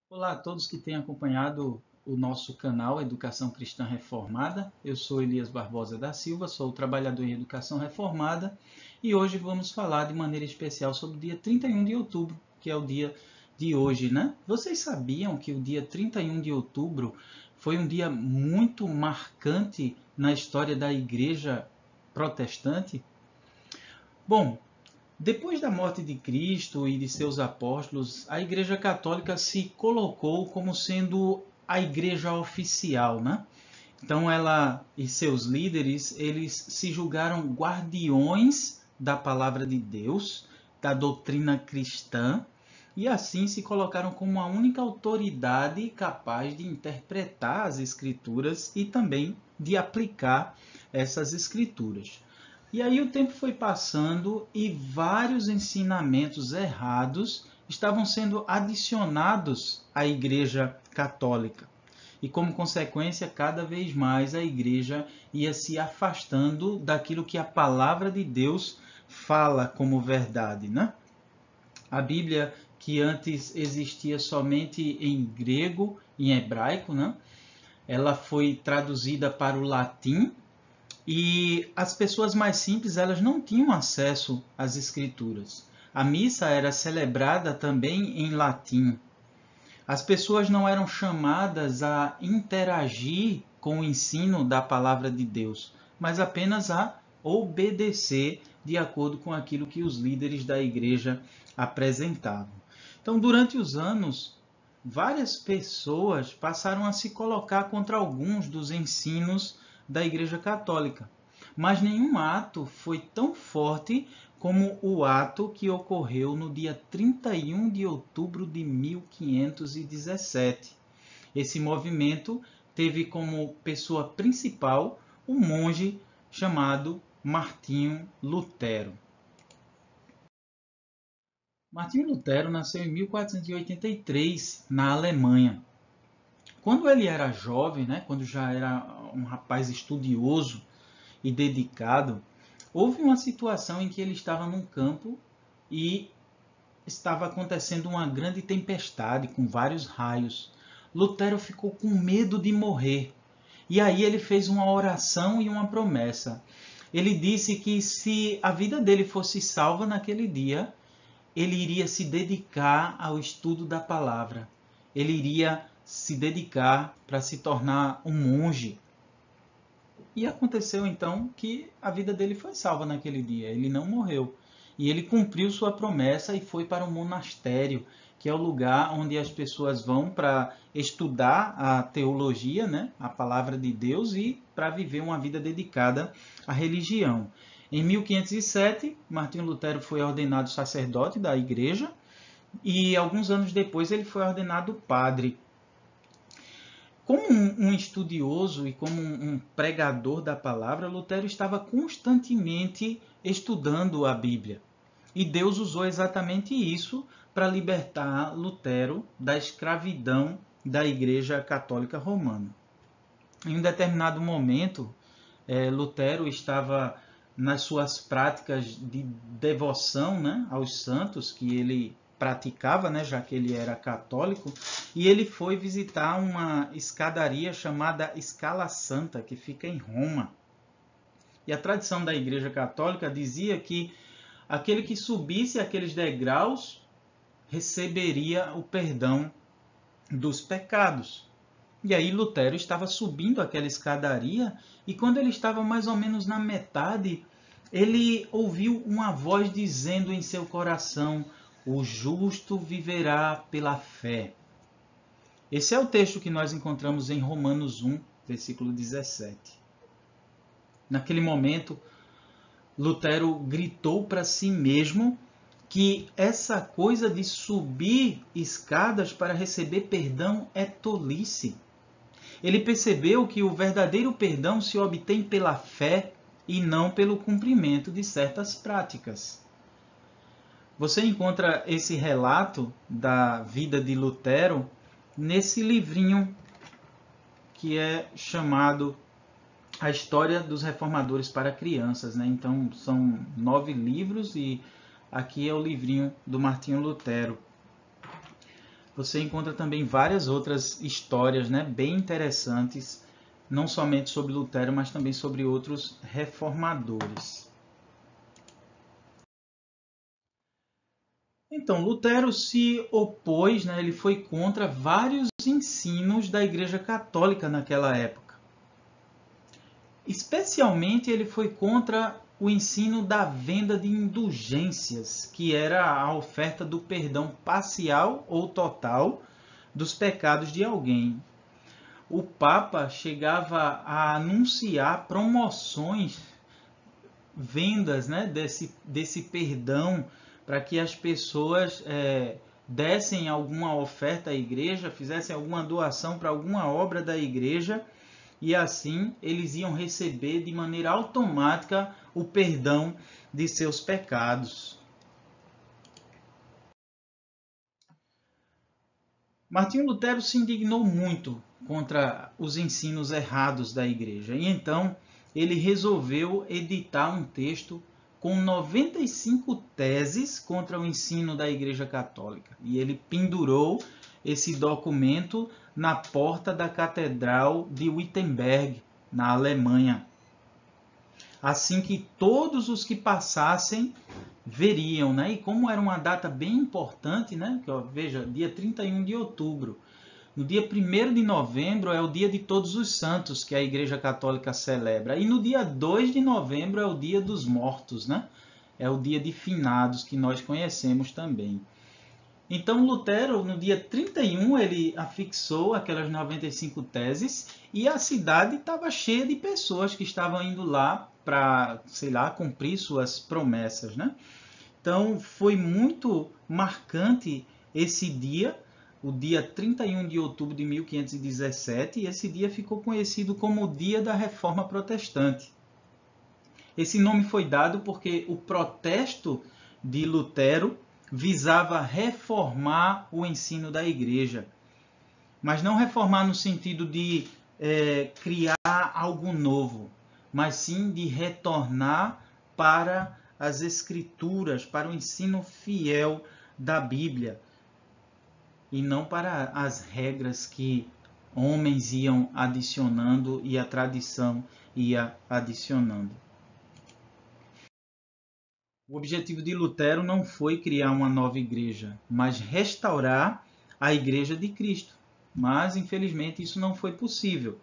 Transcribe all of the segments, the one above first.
Olá a todos que têm acompanhado o nosso canal Educação Cristã Reformada. Eu sou Elias Barbosa da Silva, sou trabalhador em Educação Reformada e hoje vamos falar de maneira especial sobre o dia 31 de outubro, que é o dia de hoje, né? Vocês sabiam que o dia 31 de outubro foi um dia muito marcante na história da Igreja Protestante? Bom, depois da morte de Cristo e de seus apóstolos, a Igreja Católica se colocou como sendo a igreja oficial, né? Então ela e seus líderes, eles se julgaram guardiões da palavra de Deus, da doutrina cristã, e assim se colocaram como a única autoridade capaz de interpretar as escrituras e também de aplicar essas escrituras. E aí o tempo foi passando e vários ensinamentos errados estavam sendo adicionados à Igreja Católica. E como consequência, cada vez mais a igreja ia se afastando daquilo que a palavra de Deus fala como verdade, né? A Bíblia, que antes existia somente em grego, em hebraico, né? Ela foi traduzida para o latim e as pessoas mais simples, elas não tinham acesso às escrituras. A missa era celebrada também em latim. As pessoas não eram chamadas a interagir com o ensino da palavra de Deus, mas apenas a obedecer de acordo com aquilo que os líderes da igreja apresentavam. Então, durante os anos, várias pessoas passaram a se colocar contra alguns dos ensinos da Igreja Católica. Mas nenhum ato foi tão forte como o ato que ocorreu no dia 31 de outubro de 1517. Esse movimento teve como pessoa principal um monge chamado Martinho Lutero. Martinho Lutero nasceu em 1483 na Alemanha. Quando ele era jovem, né, quando já era um rapaz estudioso e dedicado, houve uma situação em que ele estava num campo e estava acontecendo uma grande tempestade com vários raios. Lutero ficou com medo de morrer. E aí ele fez uma oração e uma promessa. Ele disse que se a vida dele fosse salva naquele dia, ele iria se dedicar ao estudo da palavra. Ele iria se dedicar para se tornar um monge. E aconteceu então que a vida dele foi salva naquele dia. Ele não morreu. E ele cumpriu sua promessa e foi para um monastério, que é o lugar onde as pessoas vão para estudar a teologia, né, a palavra de Deus, e para viver uma vida dedicada à religião. Em 1507, Martinho Lutero foi ordenado sacerdote da igreja e alguns anos depois ele foi ordenado padre. Como um estudioso e como um pregador da palavra, Lutero estava constantemente estudando a Bíblia. E Deus usou exatamente isso para libertar Lutero da escravidão da Igreja Católica Romana. Em um determinado momento, Lutero estava nas suas práticas de devoção, né, aos santos que ele praticava, né, já que ele era católico, e ele foi visitar uma escadaria chamada Scala Santa, que fica em Roma. E a tradição da Igreja Católica dizia que aquele que subisse aqueles degraus receberia o perdão dos pecados. E aí Lutero estava subindo aquela escadaria e quando ele estava mais ou menos na metade, ele ouviu uma voz dizendo em seu coração: o justo viverá pela fé. Esse é o texto que nós encontramos em Romanos 1, versículo 17. Naquele momento, Lutero gritou para si mesmo que essa coisa de subir escadas para receber perdão é tolice. Ele percebeu que o verdadeiro perdão se obtém pela fé e não pelo cumprimento de certas práticas. Você encontra esse relato da vida de Lutero nesse livrinho que é chamado A História dos Reformadores para Crianças, né? Então, são 9 livros e aqui é o livrinho do Martinho Lutero. você encontra também várias outras histórias, né, bem interessantes, não somente sobre Lutero, mas também sobre outros reformadores. Então, Lutero se opôs, né, ele foi contra vários ensinos da Igreja Católica naquela época. Especialmente ele foi contra o ensino da venda de indulgências, que era a oferta do perdão parcial ou total dos pecados de alguém. O Papa chegava a anunciar promoções, vendas, né, desse perdão, para que as pessoas dessem alguma oferta à igreja, fizessem alguma doação para alguma obra da igreja, e assim eles iam receber de maneira automática o perdão de seus pecados. Martinho Lutero se indignou muito contra os ensinos errados da igreja e então ele resolveu editar um texto com 95 teses contra o ensino da Igreja Católica. E ele pendurou esse documento na porta da Catedral de Wittenberg, na Alemanha. Assim que todos os que passassem veriam, né? E como era uma data bem importante, né? Que, ó, veja, dia 31 de outubro. No dia 1º de novembro é o dia de Todos os Santos, que a Igreja Católica celebra. E no dia 2 de novembro é o dia dos mortos, né? É o dia de finados, que nós conhecemos também. Então, Lutero, no dia 31, ele afixou aquelas 95 teses e a cidade estava cheia de pessoas que estavam indo lá para, sei lá, cumprir suas promessas, né? Então, foi muito marcante esse dia, o dia 31 de outubro de 1517, e esse dia ficou conhecido como o Dia da Reforma Protestante. Esse nome foi dado porque o protesto de Lutero visava reformar o ensino da igreja, mas não reformar no sentido de criar algo novo, mas sim de retornar para as escrituras, para o ensino fiel da Bíblia, e não para as regras que homens iam adicionando e a tradição ia adicionando. O objetivo de Lutero não foi criar uma nova igreja, mas restaurar a igreja de Cristo. Mas, infelizmente, isso não foi possível.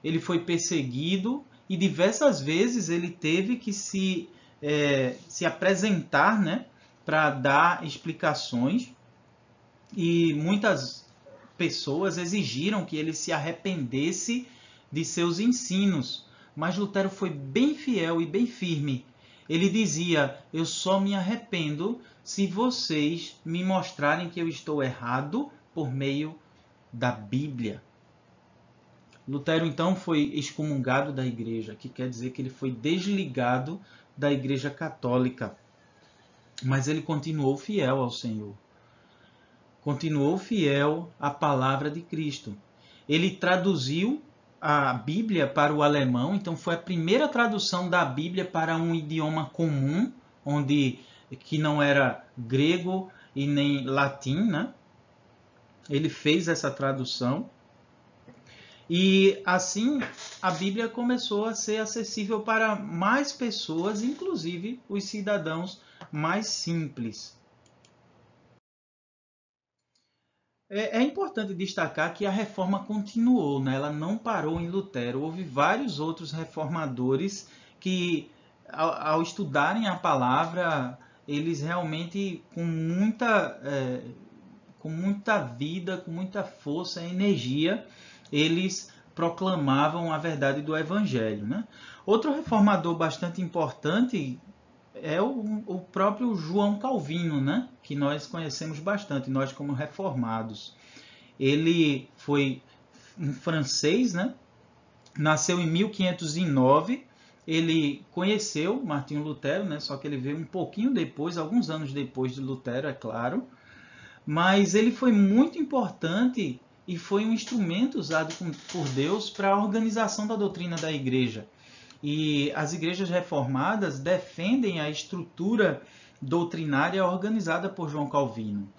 Ele foi perseguido e diversas vezes ele teve que se apresentar, né, para dar explicações. E muitas pessoas exigiram que ele se arrependesse de seus ensinos. Mas Lutero foi bem fiel e bem firme. Ele dizia: eu só me arrependo se vocês me mostrarem que eu estou errado por meio da Bíblia. Lutero então foi excomungado da igreja, que quer dizer que ele foi desligado da Igreja Católica. Mas ele continuou fiel ao Senhor. Continuou fiel à palavra de Cristo. Ele traduziu a Bíblia para o alemão, então foi a primeira tradução da Bíblia para um idioma comum, que não era grego e nem latim, né? Ele fez essa tradução e assim a Bíblia começou a ser acessível para mais pessoas, inclusive os cidadãos mais simples. É importante destacar que a reforma continuou, né? Ela não parou em Lutero. Houve vários outros reformadores que, ao estudarem a palavra, eles realmente, com muita vida, com muita força e energia, eles proclamavam a verdade do Evangelho, né? Outro reformador bastante importante é o próprio João Calvino, né? Que nós conhecemos bastante, nós como reformados. Ele foi um francês, né? Nasceu em 1509, ele conheceu Martinho Lutero, né? Só que ele veio um pouquinho depois, alguns anos depois de Lutero, é claro. Mas ele foi muito importante e foi um instrumento usado por Deus para a organização da doutrina da igreja. E as igrejas reformadas defendem a estrutura doutrinária organizada por João Calvino.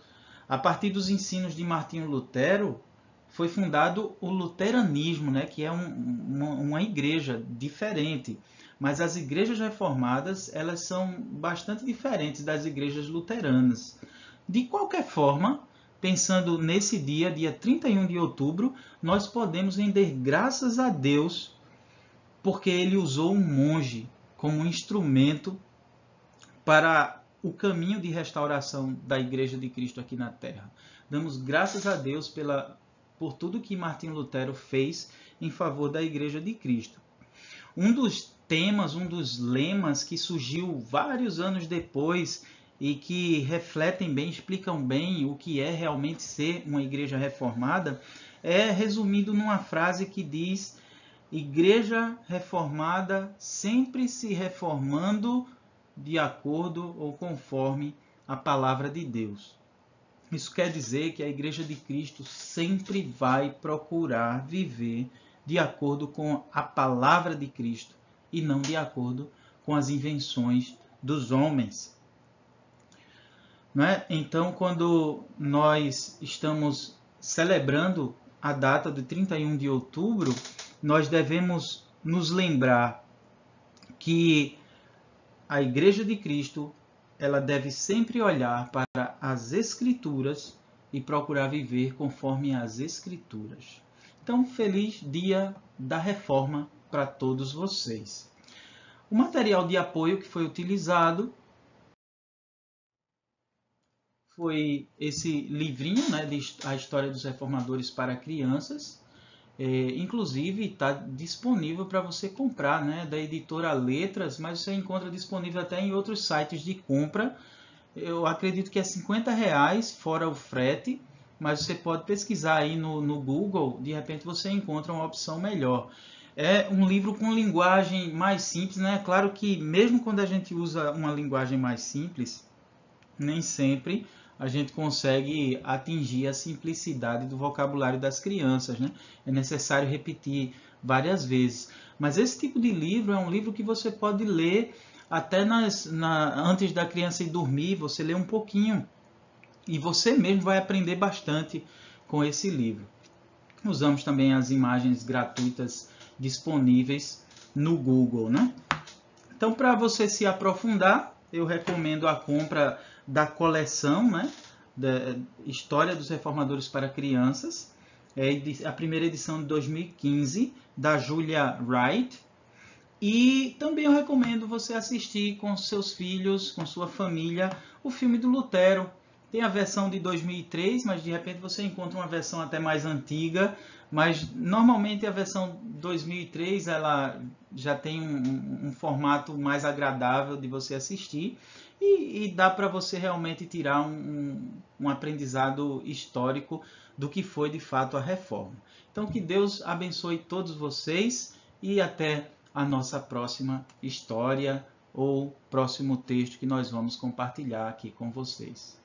A partir dos ensinos de Martinho Lutero, foi fundado o luteranismo, né, que é uma igreja diferente. Mas as igrejas reformadas, elas são bastante diferentes das igrejas luteranas. De qualquer forma, pensando nesse dia, dia 31 de outubro, nós podemos render graças a Deus, porque ele usou um monge como instrumento para o caminho de restauração da Igreja de Cristo aqui na Terra. Damos graças a Deus por tudo que Martinho Lutero fez em favor da Igreja de Cristo. Um dos temas, um dos lemas que surgiu vários anos depois e que refletem bem, explicam bem o que é realmente ser uma igreja reformada, é resumido numa frase que diz: Igreja reformada sempre se reformando de acordo ou conforme a palavra de Deus. Isso quer dizer que a Igreja de Cristo sempre vai procurar viver de acordo com a palavra de Cristo e não de acordo com as invenções dos homens. Não é? Então, quando nós estamos celebrando a data de 31 de outubro, nós devemos nos lembrar que a Igreja de Cristo, ela deve sempre olhar para as Escrituras e procurar viver conforme as Escrituras. Então, feliz dia da reforma para todos vocês. O material de apoio que foi utilizado foi esse livrinho, né, de A História dos Reformadores para Crianças. Inclusive está disponível para você comprar, né, da editora Letras, mas você encontra disponível até em outros sites de compra. Eu acredito que é R$50 fora o frete, mas você pode pesquisar aí no Google, de repente você encontra uma opção melhor. É um livro com linguagem mais simples, né? Claro que mesmo quando a gente usa uma linguagem mais simples, nem sempre a gente consegue atingir a simplicidade do vocabulário das crianças, né? É necessário repetir várias vezes. Mas esse tipo de livro é um livro que você pode ler até antes da criança ir dormir, você lê um pouquinho e você mesmo vai aprender bastante com esse livro. Usamos também as imagens gratuitas disponíveis no Google, né? Então, para você se aprofundar, eu recomendo a compra da coleção, né, da História dos Reformadores para Crianças, a primeira edição de 2015, da Julia Wright. E também eu recomendo você assistir com seus filhos, com sua família, o filme do Lutero. Tem a versão de 2003, mas de repente você encontra uma versão até mais antiga. Mas normalmente a versão 2003 ela já tem um formato mais agradável de você assistir. E dá para você realmente tirar um aprendizado histórico do que foi de fato a reforma. Então que Deus abençoe todos vocês e até a nossa próxima história ou próximo texto que nós vamos compartilhar aqui com vocês.